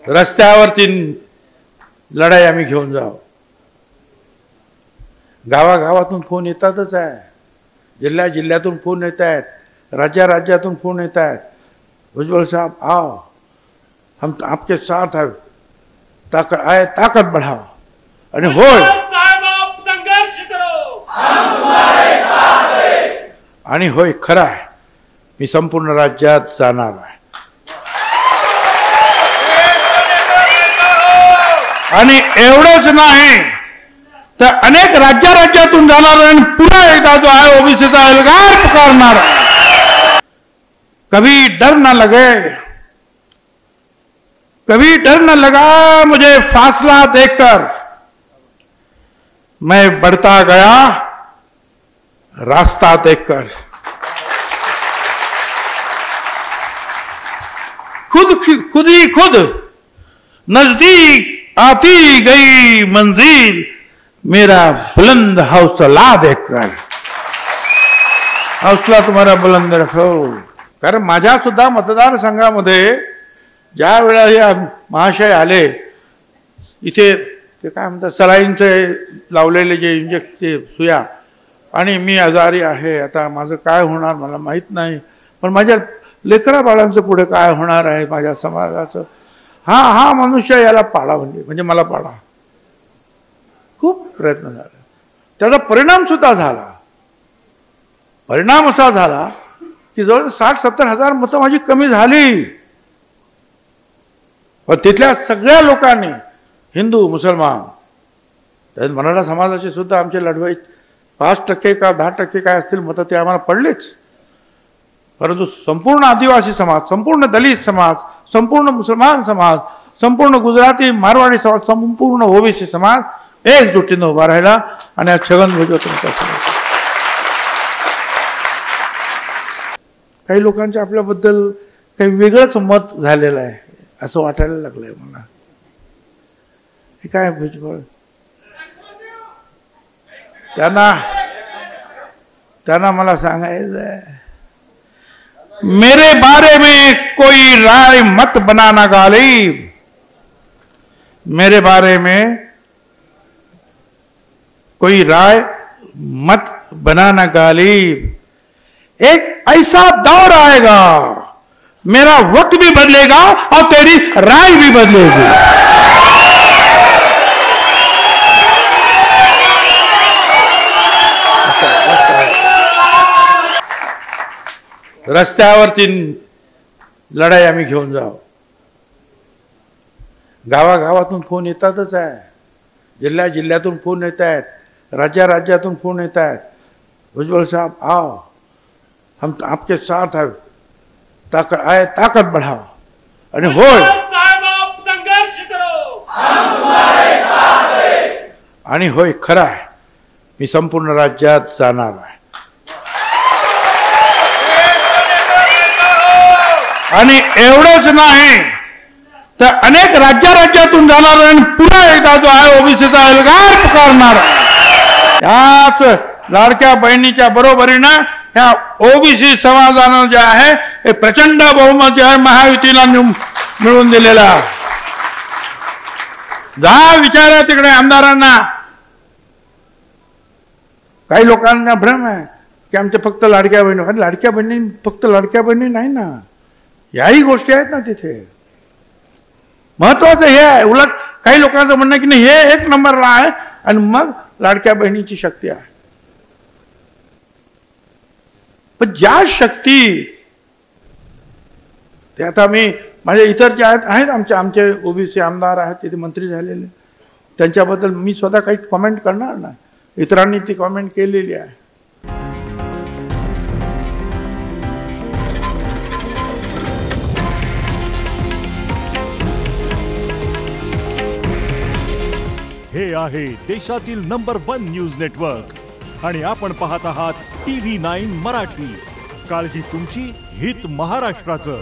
रस्त्यावरती लढाई आम्ही घेऊन जाऊ. गावागावातून फोन येतातच आहे, जिल्ह्यातून फोन येत आहेत, राज्यातून फोन येत आहेत. भुजबल साहब आओ, हम आपके साथ है, ताकत बढ़ाओ. आणि होय संघर्ष करो, आणि होय खरं आहे, मी संपूर्ण राज्यात जाणार आहे. आणि एवढंच नाही तर अनेक राज्यातून जाणार आणि पुन्हा एकदा जो आहे ओबीसीचा एल्गार पुकारणार. कभी डर न लगा मुझे फासला देखकर, मैं बढ़ता गया रास्ता देखकर. खुद नजदीक आती गई मंजिल, मेरा बुलंद हौसला देखकर. हौसला तुम्हारा बुलंद रखो. कारण माझ्या सुद्धा मतदारसंघामध्ये ज्या वेळा हे महाशय आले इथे, ते काय म्हणतात सलाईनचे लावलेले जे इंजेक्टचे सुया, आणि मी आजारी आहे, आता माझं काय होणार मला माहीत नाही, पण माझ्या लेकरा बाळांचं पुढे काय होणार आहे माझ्या समाजाचं, हा मनुष्य याला पाडा, म्हणजे मला पाडा. खूप प्रयत्न झाला, त्याचा परिणाम सुद्धा झाला. परिणाम असा झाला की जवळ 60-70 हजार मतं माझी कमी झाली. पण तिथल्या सगळ्या लोकांनी, हिंदू मुसलमान, त्यात मराठा समाजाचे सुद्धा आमचे लढवईत 5% का 10% काय असतील मतं ते आम्हाला पडलेच. परंतु संपूर्ण आदिवासी समाज, संपूर्ण दलित समाज, संपूर्ण मुसलमान समाज, संपूर्ण गुजराती मारवाडी समाज, संपूर्ण ओबीसी समाज एकजुटीनं उभा राहिला. आणि आज छगन भुजबळ तुमच्या काही लोकांच्या आपल्याबद्दल काही वेगळंच मत झालेलं आहे असं वाटायला लागलंय मला. हे काय भुजबळ, त्यांना मला सांगायचं आहे, मेरे बारे में कोई राय मत बनाना गालिब, मेरे बारे में कोई राय मत बनाना गालिब. एक ऐसा दौर आएगा, मेरा वक्त भी बदलेगा और तेरी राय भी बदलेगी. रस्त्यावरती लढाई आम्ही घेऊन जाऊ. गावागावातून फोन येतातच आहे, जिल्ह्यातून फोन येत आहेत, राज्यातून फोन येत आहेत. भुजबल साहब आओ, हम आपके साथ है, ताकत बढ़ाओ. आणि होय संघर्ष करो, आणि होय खरं आहे, मी संपूर्ण राज्यात जाणार आहे. आणि एवढंच नाही तर अनेक राज्यातून जाणार आणि पुन्हा एकदा जो आहे ओबीसीचा एल्गार पुकारणार. त्याच लाडक्या बहिणीच्या बरोबरीनं ह्या ओबीसी समाजानं जे आहे हे प्रचंड बहुमत जे आहे महायुतीला मिळवून दिलेला. जा विचारा तिकडे आमदारांना. काही लोकांना भ्रम आहे की आमच्या फक्त लाडक्या बहिणी. अरे लाडक्या बहिणी फक्त लाडक्या बहिणी नाही ना, याही गोष्टी आहेत ना तिथे. महत्वाचं हे आहे. उलट काही लोकांचं म्हणणं की नाही हे 1 नंबरला आहे आणि मग लाडक्या बहिणीची शक्ती आहे. पण ज्या शक्ती ते आता मी माझे इतर जे आहेत आमचे ओबीसी आमदार आहेत, तिथे मंत्री झालेले, त्यांच्याबद्दल मी स्वतः काही कमेंट करणार नाही. इतरांनी ती कमेंट केलेली आहे. हे आहे देशातील नंबर 1 न्यूज नेटवर्क आणि आपण पाहत आहात TV9 मराठी. काळजी तुमची, हित महाराष्ट्राचं.